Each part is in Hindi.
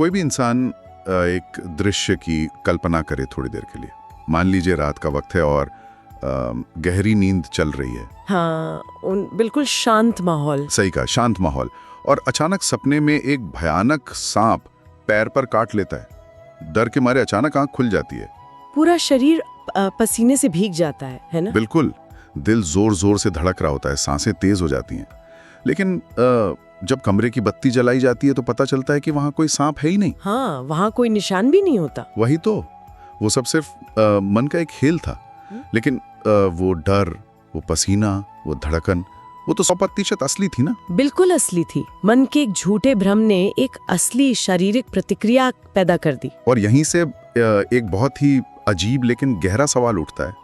कोई भी इंसान एक दृश्य की कल्पना करे थोड़ी देर के लिए। मान लीजिए रात का वक्त है और गहरी नींद चल रही है। हाँ, बिल्कुल शांत माहौल। सही कहा, शांत माहौल। और अचानक सपने में एक भयानक सांप पैर पर काट लेता है। डर के मारे अचानक आंख खुल जाती है। पूरा शरीर पसीने से भीग जाता है ना? बिल्कुल। दिल जोर जोर से धड़क रहा होता है, सांसें तेज हो जाती हैं। लेकिन जब कमरे की बत्ती जलाई जाती है तो पता चलता है कि वहां कोई सांप है ही नहीं। हाँ, वहां कोई निशान भी नहीं होता। वही तो, वो सब सिर्फ मन का एक खेल था। लेकिन वो डर, वो पसीना, वो धड़कन, वो तो 100% असली थी ना? बिल्कुल असली थी। मन के एक झूठे भ्रम ने एक असली शारीरिक प्रतिक्रिया पैदा कर दी। और यहीं से एक बहुत ही अजीब लेकिन गहरा सवाल उठता है।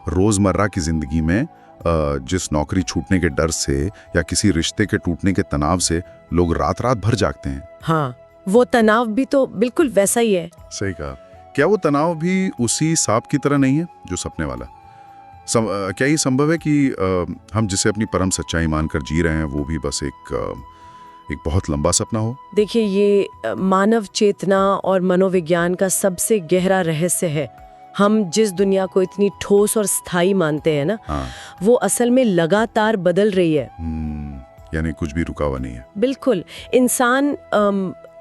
रोजमर्रा की जिंदगी में जिस नौकरी छूटने के डर से या किसी रिश्ते के टूटने के तनाव से लोग रात रात भर जागते हैं। हाँ, वो तनाव भी तो बिल्कुल वैसा ही है। सही कहा। क्या वो तनाव भी उसी सांप की तरह नहीं है जो सपने वाला? क्या ये संभव है कि हम जिसे अपनी परम सच्चाई मानकर जी रहे हैं वो भी बस एक बहुत लंबा सपना हो? देखिए, ये मानव चेतना और मनोविज्ञान का सबसे गहरा रहस्य है। हम जिस दुनिया को इतनी ठोस और स्थायी मानते हैं ना, हाँ। वो असल में लगातार बदल रही है। यानी कुछ भी रुका हुआ नहीं है। बिल्कुल। इंसान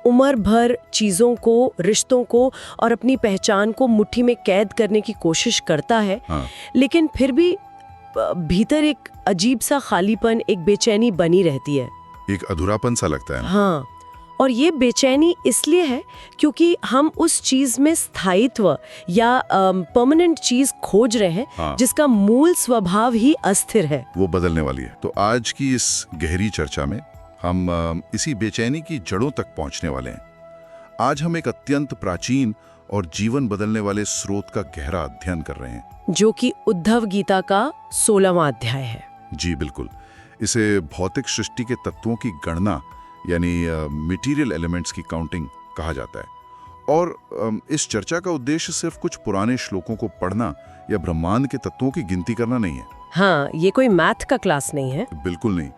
उम्र भर चीजों को, रिश्तों को और अपनी पहचान को मुट्ठी में कैद करने की कोशिश करता है। हाँ। लेकिन फिर भी भीतर एक अजीब सा खालीपन, एक बेचैनी बनी रहती है। एक अधूरापन सा लगता है ना? हाँ, और ये बेचैनी इसलिए है क्योंकि हम उस चीज में स्थायित्व या परमानेंट चीज खोज रहे हैं। हाँ। जिसका मूल स्वभाव ही अस्थिर है। वो बदलने वाली है। तो आज की इस गहरी चर्चा में हम इसी बेचैनी की जड़ों तक पहुंचने वाले हैं। आज हम एक अत्यंत प्राचीन और जीवन बदलने वाले स्रोत का गहरा अध्ययन कर रहे हैं, जो कि उद्धव गीता का 16वां अध्याय है। जी बिल्कुल। इसे भौतिक सृष्टि के तत्वों की गणना यानी मटेरियल एलिमेंट्स की काउंटिंग कहा जाता है। और इस चर्चा का उद्देश्य सिर्फ कुछ पुराने श्लोकों को पढ़ना या ब्रह्मांड के तत्वों की गिनती करना नहीं है। हाँ, ये कोई मैथ का क्लास नहीं है। बिल्कुल नहीं।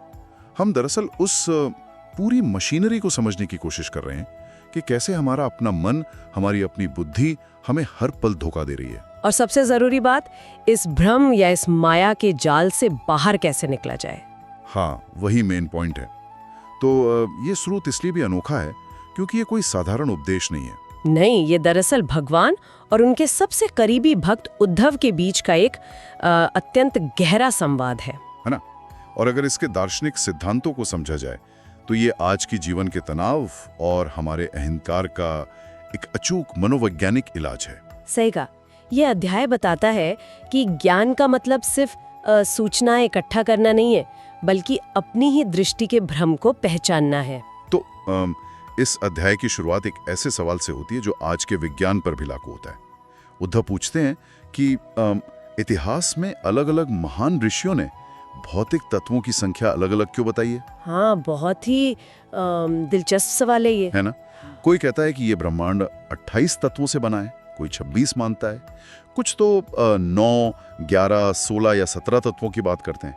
हम दरअसल उस पूरी मशीनरी को समझने की कोशिश कर रहे हैं कि कैसे हमारा अपना मन, हमारी अपनी बुद्धि हमें हर पल धोखा दे रही है। और सबसे जरूरी बात, इस भ्रम या इस माया के जाल से बाहर कैसे निकला जाए। हाँ, वही मेन पॉइंट है। तो ये स्रोत इसलिए भी अनोखा है क्योंकि ये कोई साधारण उपदेश नहीं है। नहीं, ये दरअसल भगवान और उनके सबसे करीबी भक्त उद्धव के बीच का एक अत्यंत गहरा संवाद है ना? और अगर इसके दार्शनिक सिद्धांतों को समझा जाए तो ये आज की जीवन के तनाव और हमारे अहंकार का एक अचूक मनोवैज्ञानिक इलाज है। सही कहा। ये अध्याय बताता है कि ज्ञान का मतलब सिर्फ सूचनाएं इकट्ठा करना नहीं है, बल्कि अपनी ही दृष्टि के भ्रम को पहचानना है। तो इस अध्याय की शुरुआत एक ऐसे सवाल से होती है जो आज के विज्ञान पर भी लागू होता है। उद्धव पूछते हैं कि इतिहास में अलग अलग महान ऋषियों ने भौतिक तत्वों की संख्या अलग अलग क्यों बताई है? हाँ, बहुत ही दिलचस्प सवाल है ये, है ना? कोई कहता है कि ये ब्रह्मांड 28 तत्वों से बना है, कोई 26 मानता है, कुछ तो 9, 11, 16 या 17 तत्वों की बात करते हैं।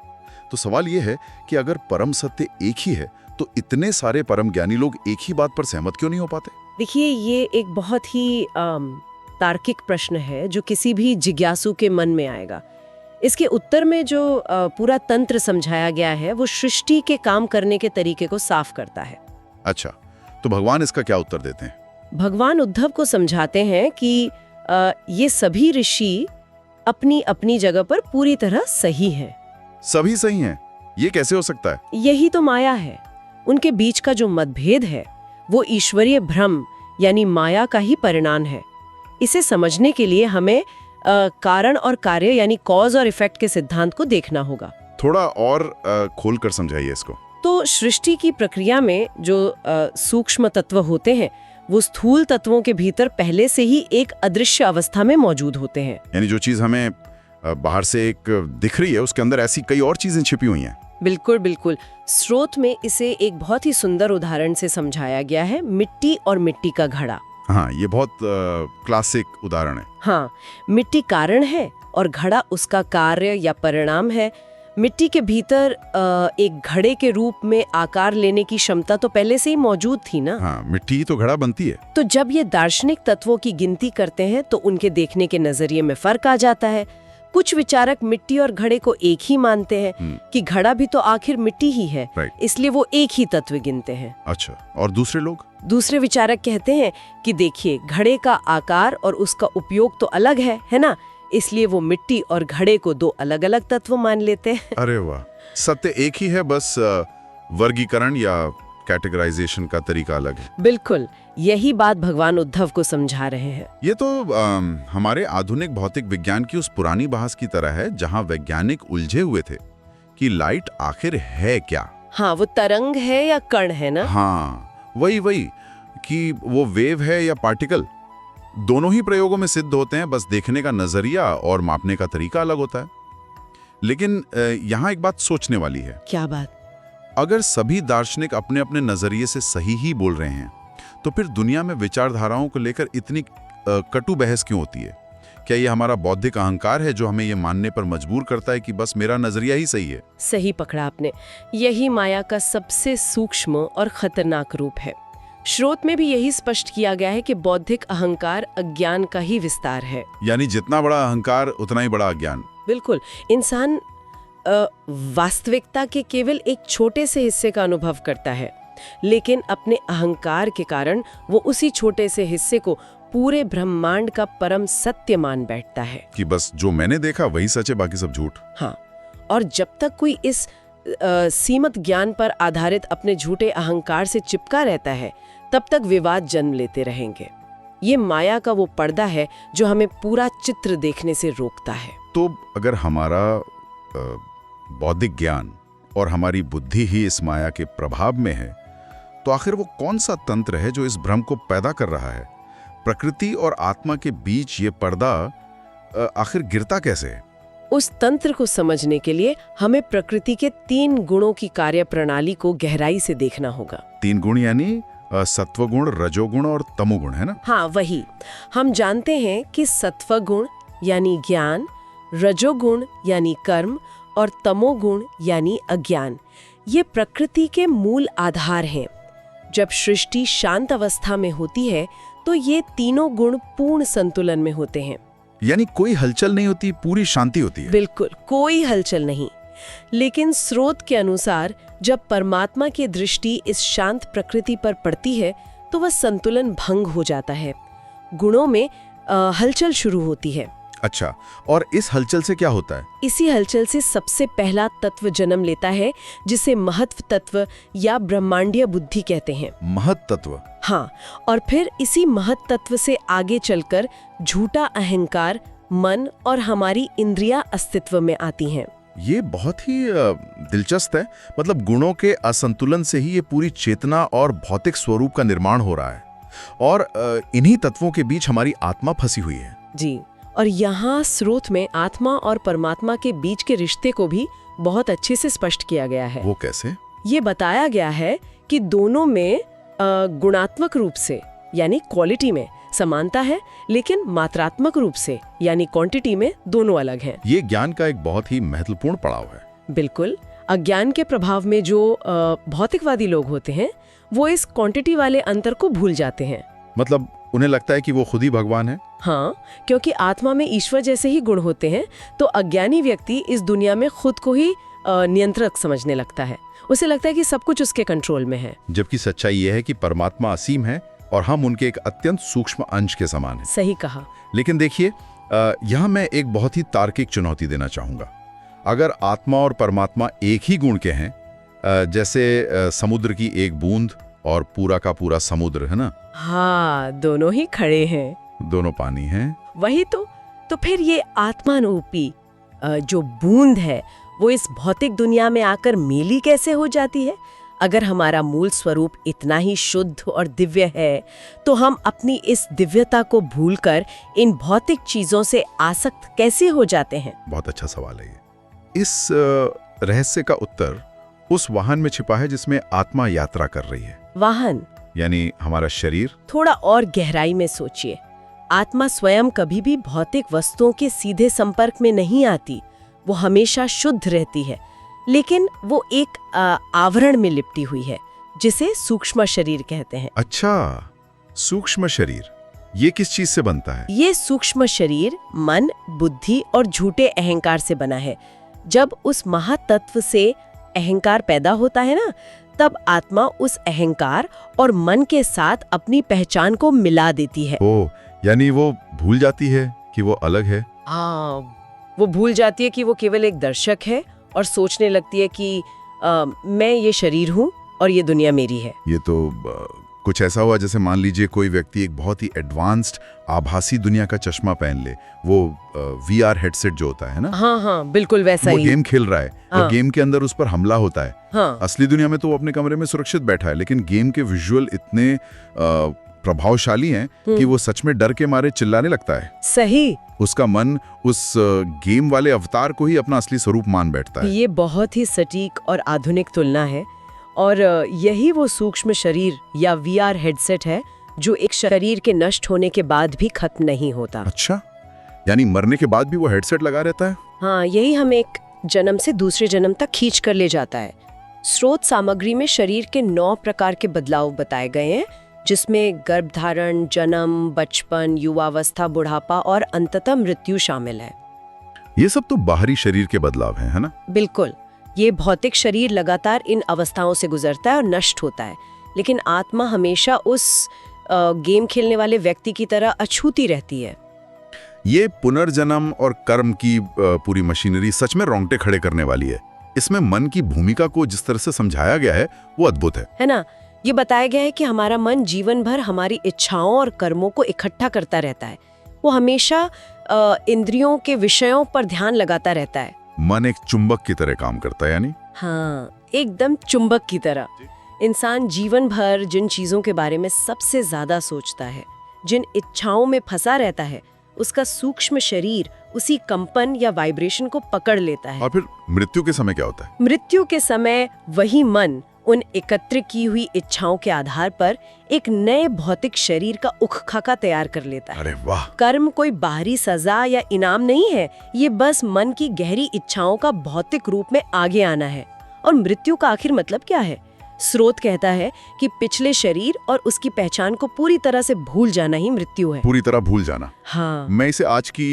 तो सवाल ये है कि अगर परम सत्य एक ही है तो इतने सारे परम ज्ञानी लोग एक ही बात पर सहमत क्यों नहीं हो पाते? देखिए, ये एक बहुत ही तार्किक प्रश्न है जो किसी भी जिज्ञासु के मन में आएगा। इसके उत्तर में जो पूरा तंत्र समझाया गया है वो सृष्टि के काम करने के तरीके को साफ करता है। अच्छा, तो भगवान इसका क्या उत्तर देते हैं? भगवान उद्धव को समझाते हैं कि ये सभी ऋषि अपनी अपनी जगह पर पूरी तरह सही हैं। सभी सही हैं? ये कैसे हो सकता है? यही तो माया है। उनके बीच का जो मतभेद है वो ईश्वरीय भ्रम यानी माया का ही परिणाम है। इसे समझने के लिए हमें कारण और कार्य यानी कॉज और इफेक्ट के सिद्धांत को देखना होगा। थोड़ा और खोल कर समझाइए इसको। तो सृष्टि की प्रक्रिया में जो सूक्ष्म तत्व होते हैं वो स्थूल तत्वों के भीतर पहले से ही एक अदृश्य अवस्था में मौजूद होते हैं। यानी जो चीज हमें बाहर से एक दिख रही है उसके अंदर ऐसी कई और चीजें छिपी हुई हैं। बिल्कुल बिल्कुल। स्रोत में इसे एक बहुत ही सुंदर उदाहरण से समझाया गया है, मिट्टी और मिट्टी का घड़ा। हाँ, ये बहुत क्लासिक उदाहरण है। हाँ, मिट्टी कारण है और घड़ा उसका कार्य या परिणाम है। मिट्टी के भीतर एक घड़े के रूप में आकार लेने की क्षमता तो पहले से ही मौजूद थी ना। हाँ, मिट्टी ही तो घड़ा बनती है। तो जब ये दार्शनिक तत्वों की गिनती करते हैं तो उनके देखने के नजरिए में फर्क आ जाता है। कुछ विचारक मिट्टी और घड़े को एक ही मानते हैं कि घड़ा भी तो आखिर मिट्टी ही है, इसलिए वो एक ही तत्व गिनते हैं। अच्छा, और दूसरे लोग? दूसरे विचारक कहते हैं कि देखिए, घड़े का आकार और उसका उपयोग तो अलग है ना, इसलिए वो मिट्टी और घड़े को दो अलग अलग तत्व मान लेते हैं। अरे वाह, सत्य एक ही है, बस वर्गीकरण या कैटेगराइजेशन का तरीका अलग है। बिल्कुल, यही बात भगवान उद्धव को समझा रहे हैं। ये तो हमारे आधुनिक भौतिक विज्ञान की उस पुरानी बहस की तरह है जहां वैज्ञानिक उलझे हुए थे कि लाइट आखिर है क्या। हाँ, वो तरंग है या कण है ना। हाँ, वही कि वो वेव है या पार्टिकल। दोनों ही प्रयोगों में सिद्ध होते हैं, बस देखने का नजरिया और मापने का तरीका अलग होता है। लेकिन यहाँ एक बात सोचने वाली है। क्या बात? अगर सभी दार्शनिक अपने अपने नजरिए से सही ही बोल रहे हैं तो फिर दुनिया में विचारधाराओं को लेकर इतनी कटु बहस क्यों होती है? क्या ये हमारा बौद्धिक अहंकार है जो हमें ये मानने पर मजबूर करता है कि बस मेरा नजरिया ही सही है? सही पकड़ा आपने। यही माया का सबसे सूक्ष्म और खतरनाक रूप है। स्रोत में भी यही स्पष्ट किया गया है कि बौद्धिक अहंकार अज्ञान का ही विस्तार है। यानी जितना बड़ा अहंकार उतना ही बड़ा अज्ञान। बिल्कुल। इंसान वास्तविकता के केवल एक छोटे से हिस्से का अनुभव करता है, लेकिन अपने अहंकार के कारण वो उसी छोटे से हिस्से को पूरे ब्रह्मांड का परम सत्य मान बैठता है कि बस जो मैंने देखा वही सच है, बाकी सब झूठ। हाँ, और जब तक कोई इस सीमित ज्ञान पर आधारित अपने झूठे अहंकार से चिपका रहता है, तब तक विवाद जन्म लेते रहेंगे। ये माया का वो पर्दा है जो हमें पूरा चित्र देखने से रोकता है। तो अगर हमारा बौद्धिक ज्ञान और हमारी बुद्धि ही इस माया के प्रभाव में है, तो आखिर वो कौन सा तंत्र है जो इस भ्रम को पैदा कर रहा है? प्रकृति और आत्मा के बीच ये पर्दा आखिर गिरता कैसे है? उस तंत्र को समझने के लिए हमें प्रकृति के 3 गुणों की कार्य प्रणाली को गहराई से देखना होगा। 3 गुण यानी सत्वगुण, रजोगुण और तमोगुण, है ना? हाँ, वही। हम जानते हैं कि सत्वगुण यानी ज्ञान, रजोगुण यानी कर्म और तमोगुण यानी अज्ञान, ये प्रकृति के मूल आधार हैं। जब सृष्टि शांत अवस्था में होती है तो ये तीनों गुण पूर्ण संतुलन में होते हैं। यानी कोई हलचल नहीं होती, पूरी शांति होती है। बिल्कुल, कोई हलचल नहीं। लेकिन स्रोत के अनुसार जब परमात्मा की दृष्टि इस शांत प्रकृति पर पड़ती है तो वह संतुलन भंग हो जाता है, गुणों में हलचल शुरू होती है। अच्छा, और इस हलचल से क्या होता है? इसी हलचल से सबसे पहला तत्व जन्म लेता है जिसे महत्व तत्व या ब्रह्मांडीय बुद्धि कहते हैं। महत्व तत्व? हाँ, और फिर इसी महत्व तत्व से आगे चलकर झूठा अहंकार, मन और हमारी इंद्रियां अस्तित्व में आती हैं। ये बहुत ही दिलचस्प है। मतलब गुणों के असंतुलन से ही ये पूरी चेतना और भौतिक स्वरूप का निर्माण हो रहा है, और इन्हीं तत्वों के बीच हमारी आत्मा फंसी हुई है। जी, और यहाँ स्रोत में आत्मा और परमात्मा के बीच के रिश्ते को भी बहुत अच्छे से स्पष्ट किया गया है। वो कैसे? ये बताया गया है कि दोनों में गुणात्मक रूप से यानी क्वालिटी में समानता है, लेकिन मात्रात्मक रूप से यानी क्वांटिटी में दोनों अलग हैं। ये ज्ञान का एक बहुत ही महत्वपूर्ण पड़ाव है। बिल्कुल। अज्ञान के प्रभाव में जो भौतिकवादी लोग होते हैं वो इस क्वांटिटी वाले अंतर को भूल जाते हैं। मतलब उन्हें लगता है कि वो खुद ही भगवान है। हाँ, क्योंकि आत्मा में ईश्वर जैसे ही गुण होते हैं तो अज्ञानी व्यक्ति इस दुनिया में खुद को ही नियंत्रक समझने लगता है। उसे लगता है कि सब कुछ उसके कंट्रोल में है, जबकि सच्चाई यह है कि परमात्मा असीम है और हम उनके एक अत्यंत सूक्ष्म अंश के समान हैं। सही कहा। लेकिन देखिए, यहाँ मैं एक बहुत ही तार्किक चुनौती देना चाहूंगा। अगर आत्मा और परमात्मा एक ही गुण के हैं, जैसे समुद्र की एक बूंद और पूरा का पूरा समुद्र, है ना? हाँ, दोनों ही खड़े हैं, दोनों पानी हैं। वही तो फिर ये आत्मानुरूपी जो बूंद है वो इस भौतिक दुनिया में आकर मेली कैसे हो जाती है? अगर हमारा मूल स्वरूप इतना ही शुद्ध और दिव्य है तो हम अपनी इस दिव्यता को भूलकर इन भौतिक चीजों से आसक्त कैसे हो जाते हैं? बहुत अच्छा सवाल है ये। इस रहस्य का उत्तर उस वाहन में छिपा है जिसमें आत्मा यात्रा कर रही है। वाहन यानी हमारा शरीर। थोड़ा और गहराई में सोचिए। आत्मा स्वयं कभी भी भौतिक वस्तुओं के सीधे संपर्क में नहीं आती, वो हमेशा शुद्ध रहती है, लेकिन वो एक आवरण में लिपटी हुई है जिसे सूक्ष्म शरीर कहते हैं। अच्छा, सूक्ष्म शरीर, ये किस चीज से बनता है? ये सूक्ष्म शरीर मन, बुद्धि और झूठे अहंकार से बना है। जब उस महातत्व से अहंकार पैदा होता है ना, तब आत्मा उस अहंकार और मन के साथ अपनी पहचान को मिला देती है। ओ, यानी वो भूल जाती है कि वो अलग है। हाँ, वो भूल जाती है कि वो केवल एक दर्शक है और सोचने लगती है कि मैं ये शरीर हूँ और ये दुनिया मेरी है। ये तो कुछ ऐसा हुआ जैसे मान लीजिए कोई व्यक्ति एक बहुत ही एडवांस्ड आभासी दुनिया का चश्मा पहन ले, वो VR हेडसेट जो होता है ना। हाँ हाँ, बिल्कुल वैसा वो ही। गेम खेल रहा है हाँ। और गेम के अंदर उस पर हमला होता है। हाँ। असली दुनिया में तो वो अपने कमरे में सुरक्षित बैठा है, लेकिन गेम के विजुअल इतने प्रभावशाली हैं कि वो सच में डर के मारे चिल्लाने लगता है। सही। उसका मन उस गेम वाले अवतार को ही अपना असली स्वरूप मान बैठता है। ये बहुत ही सटीक और आधुनिक तुलना है, और यही वो सूक्ष्म शरीर या VR हेडसेट है जो एक शरीर के नष्ट होने के बाद भी खत्म नहीं होता। अच्छा, यानी मरने के बाद भी वो हेडसेट लगा रहता है? हाँ, यही हमें एक जन्म से दूसरे जन्म तक खींच कर ले जाता है। स्रोत सामग्री में शरीर के 9 प्रकार के बदलाव बताए गए हैं, जिसमें गर्भधारण, जन्म, बचपन, युवावस्था, बुढ़ापा और अंततः मृत्यु शामिल है। ये सब तो बाहरी शरीर के बदलाव हैं, है ना? बिल्कुल। ये भौतिक शरीर लगातार इन अवस्थाओं से गुजरता है और नष्ट होता है, लेकिन आत्मा हमेशा उस गेम खेलने वाले व्यक्ति की तरह अछूती रहती है। ये पुनर्जन्म और कर्म की पूरी मशीनरी सच में रोंगटे खड़े करने वाली है। इसमें मन की भूमिका को जिस तरह से समझाया गया है वो अद्भुत है ना? ये बताया गया है कि हमारा मन जीवन भर हमारी इच्छाओं और कर्मों को इकट्ठा करता रहता है। वो हमेशा इंद्रियों के विषयों पर ध्यान लगाता रहता है। मन एक चुंबक की तरह काम करता है, यानी? हाँ, एकदम चुंबक की तरह। इंसान जीवन भर जिन चीजों के बारे में सबसे ज्यादा सोचता है, जिन इच्छाओं में फंसा रहता है, उसका सूक्ष्म शरीर उसी कंपन या वाइब्रेशन को पकड़ लेता है। और फिर मृत्यु के समय क्या होता है? मृत्यु के समय वही मन उन एकत्र की हुई इच्छाओं के आधार पर एक नए भौतिक शरीर का उख-खाका तैयार कर लेता है। अरे वाह! कर्म कोई बाहरी सजा या इनाम नहीं है, ये बस मन की गहरी इच्छाओं का भौतिक रूप में आगे आना है। और मृत्यु का आखिर मतलब क्या है? स्रोत कहता है कि पिछले शरीर और उसकी पहचान को पूरी तरह से भूल जाना ही मृत्यु है। पूरी तरह भूल जाना। हाँ। मैं इसे आज की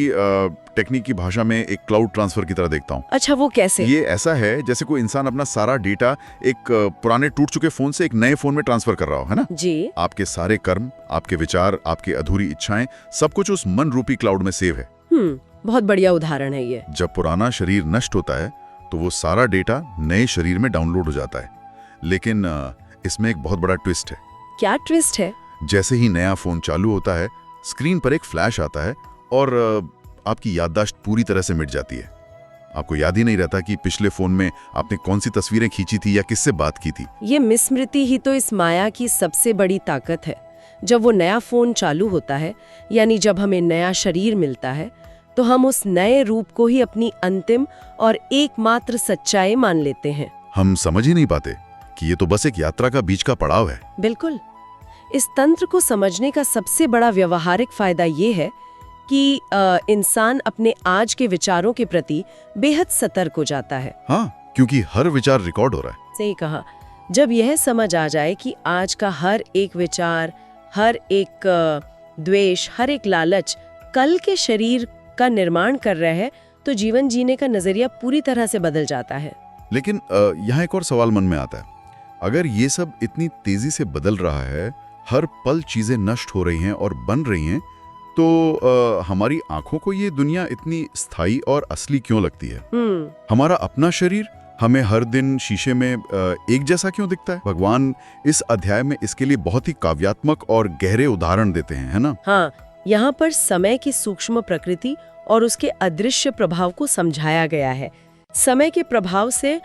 टेक्निक की भाषा में एक क्लाउड ट्रांसफर की तरह देखता हूँ। अच्छा, वो कैसे? ये ऐसा है जैसे कोई इंसान अपना सारा डेटा एक पुराने टूट चुके फोन से एक नए फोन में ट्रांसफर कर रहा हो, है ना? जी। आपके सारे कर्म, आपके विचार, आपकी अधूरी इच्छाएं, सब कुछ उस मन रूपी क्लाउड में सेव है। बहुत बढ़िया उदाहरण है ये। जब पुराना शरीर नष्ट होता है तो वो सारा डेटा नए शरीर में डाउनलोड हो जाता है। लेकिन इसमें एक बहुत बड़ा ट्विस्ट है। क्या ट्विस्ट है? जैसे ही नया फोन चालू होता है, स्क्रीन पर एक फ्लैश आता है और आपकी याददाश्त पूरी तरह से मिट जाती है। आपको याद ही नहीं रहता कि पिछले फोन में आपने कौन सी तस्वीरें खींची थी या किससे बात की थी। ये विस्मृति ही तो इस माया की सबसे बड़ी ताकत है। जब वो नया फोन चालू होता है, यानी जब हमें नया शरीर मिलता है, तो हम उस नए रूप को ही अपनी अंतिम और एकमात्र सच्चाई मान लेते हैं। हम समझ ही नहीं पाते कि ये तो बस एक यात्रा का बीच का पड़ाव है। बिल्कुल। इस तंत्र को समझने का सबसे बड़ा व्यवहारिक फायदा ये है कि इंसान अपने आज के विचारों के प्रति बेहद सतर्क हो जाता है। हाँ, क्योंकि हर विचार रिकॉर्ड हो रहा है। सही कहा। जब यह समझ आ जाए कि आज का हर एक विचार, हर एक द्वेष, हर एक लालच कल के शरीर का निर्माण कर रहा है, तो जीवन जीने का नजरिया पूरी तरह से बदल जाता है। लेकिन यहाँ एक और सवाल मन में आता है। अगर ये सब इतनी तेजी से बदल रहा है, हर पल चीजें नष्ट हो रही हैं और बन रही हैं, तो हमारी आंखों को ये दुनिया इतनी स्थायी और असली क्यों लगती है? हमारा अपना शरीर हमें हर दिन शीशे में एक जैसा क्यों दिखता है? भगवान इस अध्याय में इसके लिए बहुत ही काव्यात्मक और गहरे उदाहरण देते हैं, है ना? हाँ, यहाँ पर समय की सूक्ष्म प्रकृति और उसके अदृश्य प्रभाव को समझाया गया है। समय के प्रभाव से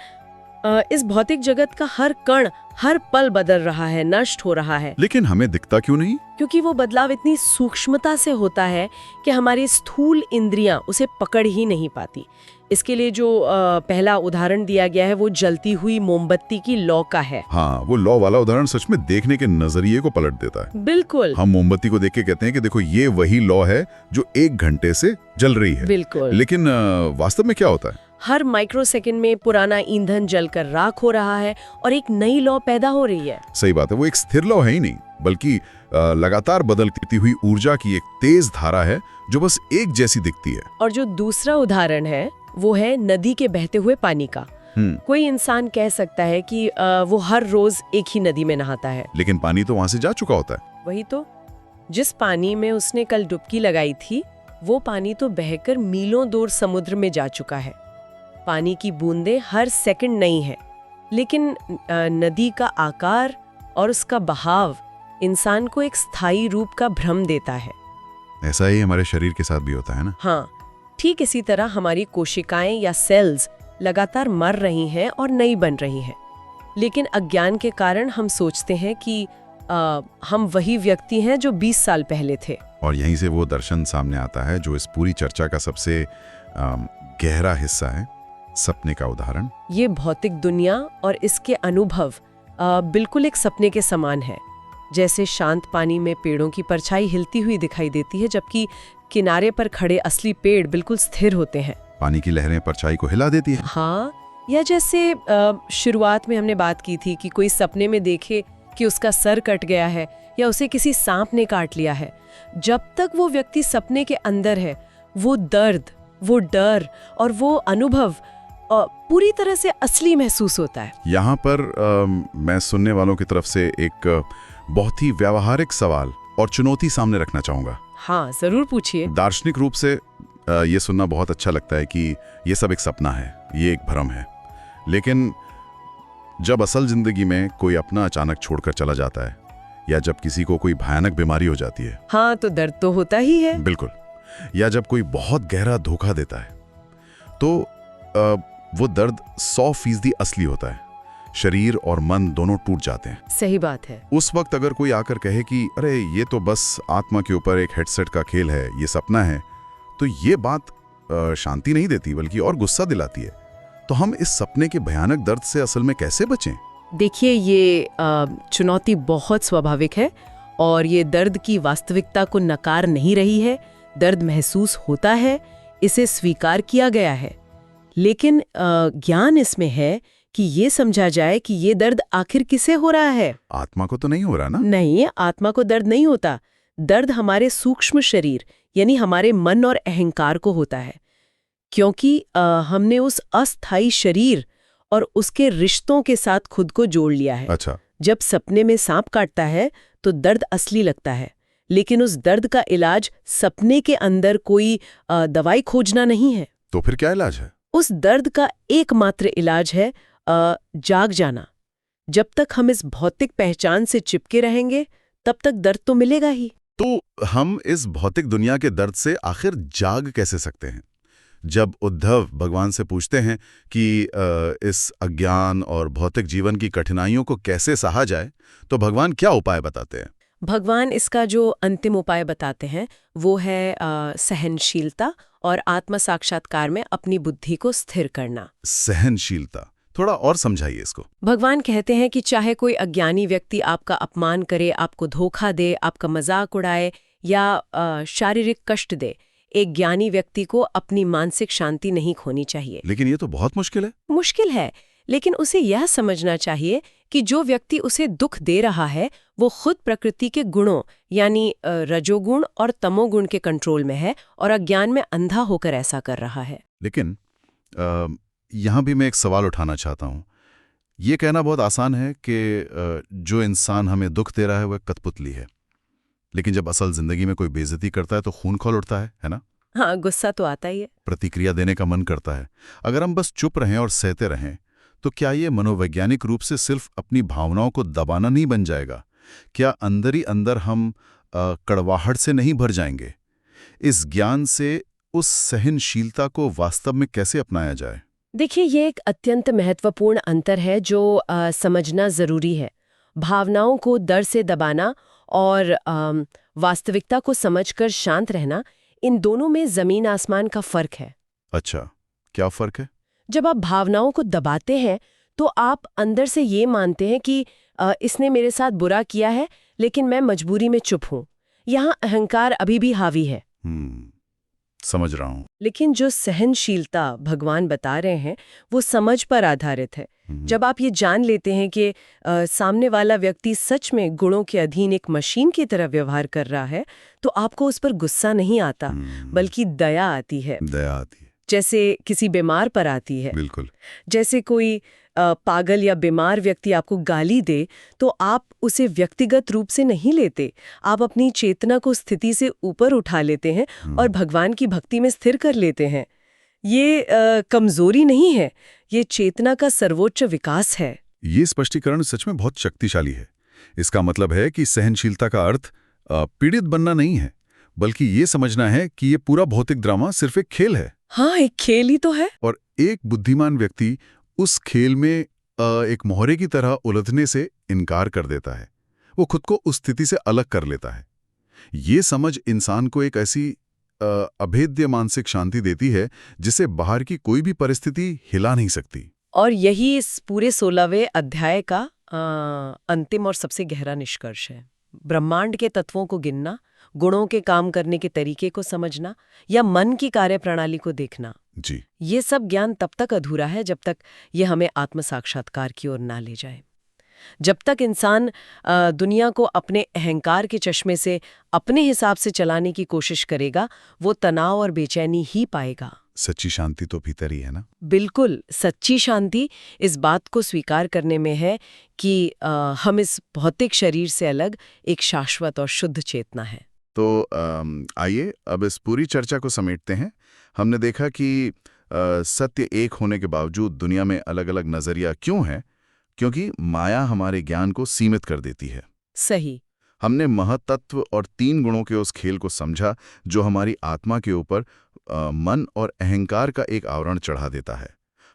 इस भौतिक जगत का हर कण हर पल बदल रहा है, नष्ट हो रहा है। लेकिन हमें दिखता क्यों नहीं? क्योंकि वो बदलाव इतनी सूक्ष्मता से होता है कि हमारी स्थूल इंद्रियां उसे पकड़ ही नहीं पाती। इसके लिए जो पहला उदाहरण दिया गया है वो जलती हुई मोमबत्ती की लौ का है। हाँ, वो लौ वाला उदाहरण सच में देखने के नजरिए को पलट देता है। बिल्कुल। हम मोमबत्ती को देख के कहते हैं कि देखो ये वही लौ है जो 1 घंटे से जल रही है। बिल्कुल। लेकिन वास्तव में क्या होता है? हर माइक्रोसेकंड में पुराना ईंधन जलकर राख हो रहा है और एक नई लौ पैदा हो रही है। सही बात है, वो एक स्थिर लौ है ही नहीं, बल्कि लगातार बदलती हुई ऊर्जा की एक तेज धारा है जो बस एक जैसी दिखती है। और जो दूसरा उदाहरण है वो है नदी के बहते हुए पानी का। कोई इंसान कह सकता है कि वो हर रोज एक ही नदी में नहाता है, लेकिन पानी तो वहां से जा चुका होता है। वही तो, जिस पानी में उसने कल डुबकी लगाई थी वो पानी तो बहकर मीलों दूर समुद्र में जा चुका है। पानी की बूंदें हर सेकंड नई है, लेकिन नदी का आकार और उसका बहाव इंसान को एक स्थायी रूप का भ्रम देता है। ऐसा ही हमारे शरीर के साथ भी होता है ना। हाँ, ठीक इसी तरह हमारी कोशिकाएं या सेल्स लगातार मर रही हैं और नई बन रही हैं, लेकिन अज्ञान के कारण हम सोचते हैं कि हम वही व्यक्ति हैं जो 20 साल पहले थे। और यहीं से वो दर्शन सामने आता है जो इस पूरी चर्चा का सबसे गहरा हिस्सा है, सपने का उदाहरण। ये भौतिक दुनिया और इसके अनुभव बिल्कुल एक सपने के समान है। जैसे शांत पानी में पेड़ों की परछाई हिलती हुई दिखाई देती है, जबकि किनारे पर खड़े असली पेड़ बिल्कुल स्थिर होते हैं। पानी की लहरें परछाई को हिला देती है। हाँ, या जैसे शुरुआत में हमने बात की थी कि कोई सपने में देखे कि उसका सर कट गया है या उसे किसी सांप ने काट लिया है, जब तक वो व्यक्ति सपने के अंदर है, वो दर्द, वो डर और वो अनुभव पूरी तरह से असली महसूस होता है। यहाँ पर मैं सुनने वालों की तरफ से एक बहुत ही व्यावहारिक सवाल और चुनौती सामने रखना चाहूंगा। हाँ, जरूर पूछिए। दार्शनिक रूप से ये सुनना बहुत अच्छा लगता है कि ये सब एक सपना है, ये एक भ्रम है, लेकिन जब असल जिंदगी में कोई अपना अचानक छोड़कर चला जाता है या जब किसी को कोई भयानक बीमारी हो जाती है, हाँ, तो दर्द तो होता ही है। बिल्कुल। या जब कोई बहुत गहरा धोखा देता है, तो वो दर्द 100% असली होता है। शरीर और मन दोनों टूट जाते हैं। सही बात है। उस वक्त अगर कोई आकर कहे कि अरे ये तो बस आत्मा के ऊपर एक हेडसेट का खेल है, ये सपना है, तो ये बात शांति नहीं देती बल्कि और गुस्सा दिलाती है। तो हम इस सपने के भयानक दर्द से असल में कैसे बचें? देखिए, ये चुनौती बहुत स्वाभाविक है और ये दर्द की वास्तविकता को नकार नहीं रही है। दर्द महसूस होता है, इसे स्वीकार किया गया है, लेकिन ज्ञान इसमें है कि ये समझा जाए कि ये दर्द आखिर किसे हो रहा है। आत्मा को तो नहीं हो रहा ना? नहीं, आत्मा को दर्द नहीं होता। दर्द हमारे सूक्ष्म शरीर यानी हमारे मन और अहंकार को होता है, क्योंकि हमने उस अस्थायी शरीर और उसके रिश्तों के साथ खुद को जोड़ लिया है। अच्छा। जब सपने में सांप काटता है तो दर्द असली लगता है, लेकिन उस दर्द का इलाज सपने के अंदर कोई दवाई खोजना नहीं है। तो फिर क्या इलाज है? उस दर्द का एकमात्र इलाज है जाग जाना। जब तक हम इस भौतिक पहचान से चिपके रहेंगे, तब तक दर्द तो मिलेगा ही। तो हम इस भौतिक दुनिया के दर्द से आखिर जाग कैसे सकते हैं? जब उद्धव भगवान से पूछते हैं कि इस अज्ञान और भौतिक जीवन की कठिनाइयों को कैसे सहा जाए, तो भगवान क्या उपाय बताते हैं? भगवान इसका जो अंतिम उपाय बताते हैं वो है सहनशीलता और आत्म साक्षात्कार में अपनी बुद्धि को स्थिर करना। सहनशीलता, थोड़ा और समझाइए इसको। भगवान कहते हैं कि चाहे कोई अज्ञानी व्यक्ति आपका अपमान करे, आपको धोखा दे, आपका मजाक उड़ाए या शारीरिक कष्ट दे, एक ज्ञानी व्यक्ति को अपनी मानसिक शांति नहीं खोनी चाहिए। लेकिन ये तो बहुत मुश्किल है। मुश्किल है, लेकिन उसे यह समझना चाहिए कि जो व्यक्ति उसे दुख दे रहा है वो खुद प्रकृति के गुणों यानी रजोगुण और तमोगुण के कंट्रोल में है और अज्ञान में अंधा होकर ऐसा कर रहा है। लेकिन यहाँ भी मैं एक सवाल उठाना चाहता हूँ। ये कहना बहुत आसान है कि जो इंसान हमें दुख दे रहा है वह कठपुतली है, लेकिन जब असल जिंदगी में कोई बेइज्जती करता है तो खून खौल उठता है ना? हाँ, गुस्सा तो आता ही है, प्रतिक्रिया देने का मन करता है। अगर हम बस चुप रहें और सहते रहें, तो क्या ये मनोवैज्ञानिक रूप से सिर्फ अपनी भावनाओं को दबाना नहीं बन जाएगा? क्या अंदर ही अंदर हम कड़वाहट से नहीं भर जाएंगे? इस ज्ञान से उस सहनशीलता को वास्तव में कैसे अपनाया जाए? देखिए, ये एक अत्यंत महत्वपूर्ण अंतर है जो समझना जरूरी है। भावनाओं को डर से दबाना और वास्तविकता को समझकर शांत रहना, इन दोनों में जमीन आसमान का फर्क है। अच्छा, क्या फर्क है? जब आप भावनाओं को दबाते हैं तो आप अंदर से ये मानते हैं कि इसने मेरे साथ बुरा किया है, लेकिन मैं मजबूरी में चुप हूं। यहाँ अहंकार अभी भी हावी है। समझ रहा हूँ। लेकिन जो सहनशीलता भगवान बता रहे हैं वो समझ पर आधारित है। जब आप ये जान लेते हैं कि सामने वाला व्यक्ति सच में गुणों के अधीन एक मशीन की तरह व्यवहार कर रहा है, तो आपको उस पर गुस्सा नहीं आता, बल्कि दया आती है। दया आती है। जैसे किसी बीमार पर आती है। बिल्कुल। जैसे कोई पागल या बीमार व्यक्ति आपको गाली दे, तो आप उसे व्यक्तिगत रूप से नहीं लेते, आप अपनी चेतना को स्थिति से ऊपर उठा लेते हैं और भगवान की भक्ति में स्थिर कर लेते हैं। ये कमजोरी नहीं है, ये चेतना का सर्वोच्च विकास है। ये स्पष्टीकरण सच में बहुत शक्तिशाली है। इसका मतलब है कि सहनशीलता का अर्थ पीड़ित बनना नहीं है, बल्कि ये समझना है कि ये पूरा भौतिक ड्रामा सिर्फ एक खेल है। हाँ, एक खेल ही तो है। और एक बुद्धिमान व्यक्ति उस खेल में एक मोहरे की तरह उलझने से इनकार कर देता है। वो खुद को उस स्थिति से अलग कर लेता है। ये समझ इंसान को एक ऐसी अभेद्य मानसिक शांति देती है जिसे बाहर की कोई भी परिस्थिति हिला नहीं सकती। और यही इस पूरे 16वें अध्याय का अंतिम और सबसे गहरा निष्कर्ष है। ब्रह्मांड के तत्वों को गिनना, गुणों के काम करने के तरीके को समझना या मन की कार्यप्रणाली को देखना, जी, ये सब ज्ञान तब तक अधूरा है जब तक ये हमें आत्म साक्षात्कार की ओर ना ले जाए। जब तक इंसान दुनिया को अपने अहंकार के चश्मे से अपने हिसाब से चलाने की कोशिश करेगा, वो तनाव और बेचैनी ही पाएगा। सच्ची शांति तो भीतर ही है ना। बिल्कुल, सच्ची शांति इस बात को स्वीकार करने में है कि हम इस भौतिक शरीर से अलग एक शाश्वत और शुद्ध चेतना है। तो आइए अब इस पूरी चर्चा को समेटते हैं। हमने देखा कि सत्य एक होने के बावजूद दुनिया में अलग अलग नजरिया क्यों है, क्योंकि माया हमारे ज्ञान को सीमित कर देती है। सही। हमने महत्त्व और 3 गुणों के उस खेल को समझा जो हमारी आत्मा के ऊपर मन और अहंकार का एक आवरण चढ़ा देता है।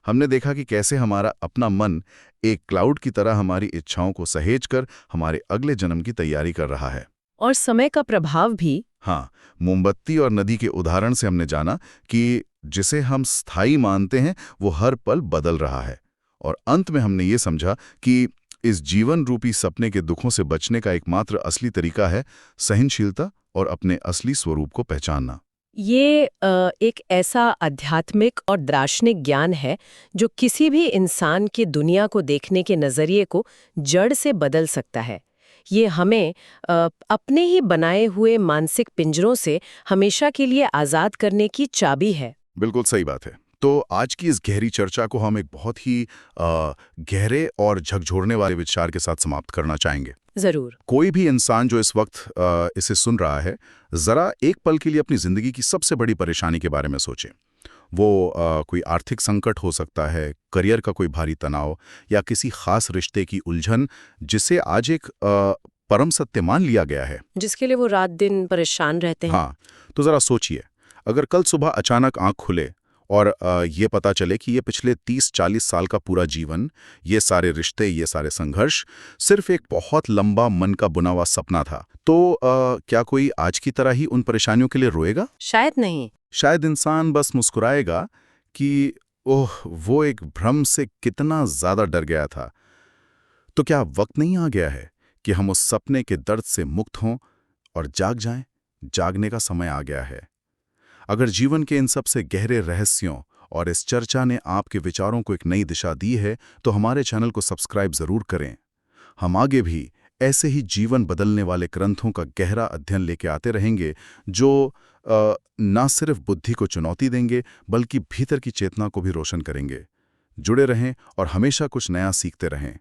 हमने देखा कि कैसे हमारा अपना मन एक क्लाउड की तरह हमारी इच्छाओं को सहेजकर हमारे अगले जन्म की तैयारी कर रहा है। और समय का प्रभाव भी। हाँ, मोमबत्ती और नदी के उदाहरण से हमने जाना कि जिसे हम स्थायी मानते हैं वो हर पल बदल रहा है। और अंत में हमने ये समझा कि इस जीवन रूपी सपने के दुखों से बचने का एकमात्र असली तरीका है सहनशीलता और अपने असली स्वरूप को पहचानना। ये एक ऐसा आध्यात्मिक और दार्शनिक ज्ञान है जो किसी भी इंसान के दुनिया को देखने के नजरिए को जड़ से बदल सकता है। ये हमें अपने ही बनाए हुए मानसिक पिंजरों से हमेशा के लिए आज़ाद करने की चाबी है। बिल्कुल सही बात है। तो आज की इस गहरी चर्चा को हम एक बहुत ही गहरे और झकझोरने वाले विचार के साथ समाप्त करना चाहेंगे। जरूर। कोई भी इंसान जो इस वक्त इसे सुन रहा है, जरा एक पल के लिए अपनी जिंदगी की सबसे बड़ी परेशानी के बारे में सोचे। वो कोई आर्थिक संकट हो सकता है, करियर का कोई भारी तनाव या किसी खास रिश्ते की उलझन जिसे आज एक परम सत्य मान लिया गया है, जिसके लिए वो रात दिन परेशान रहते हैं। हाँ, तो जरा सोचिए, अगर कल सुबह अचानक आंख खुले और ये पता चले कि ये पिछले 30-40 साल का पूरा जीवन, ये सारे रिश्ते, ये सारे संघर्ष सिर्फ एक बहुत लंबा मन का बुना हुआ सपना था, तो क्या कोई आज की तरह ही उन परेशानियों के लिए रोएगा? शायद नहीं। शायद इंसान बस मुस्कुराएगा कि ओह, वो एक भ्रम से कितना ज्यादा डर गया था। तो क्या वक्त नहीं आ गया है कि हम उस सपने के दर्द से मुक्त हों और जाग जाएं? जागने का समय आ गया है। अगर जीवन के इन सबसे गहरे रहस्यों और इस चर्चा ने आपके विचारों को एक नई दिशा दी है, तो हमारे चैनल को सब्सक्राइब जरूर करें। हम आगे भी ऐसे ही जीवन बदलने वाले ग्रंथों का गहरा अध्ययन लेके आते रहेंगे, जो न सिर्फ बुद्धि को चुनौती देंगे, बल्कि भीतर की चेतना को भी रोशन करेंगे। जुड़े रहें और हमेशा कुछ नया सीखते रहें।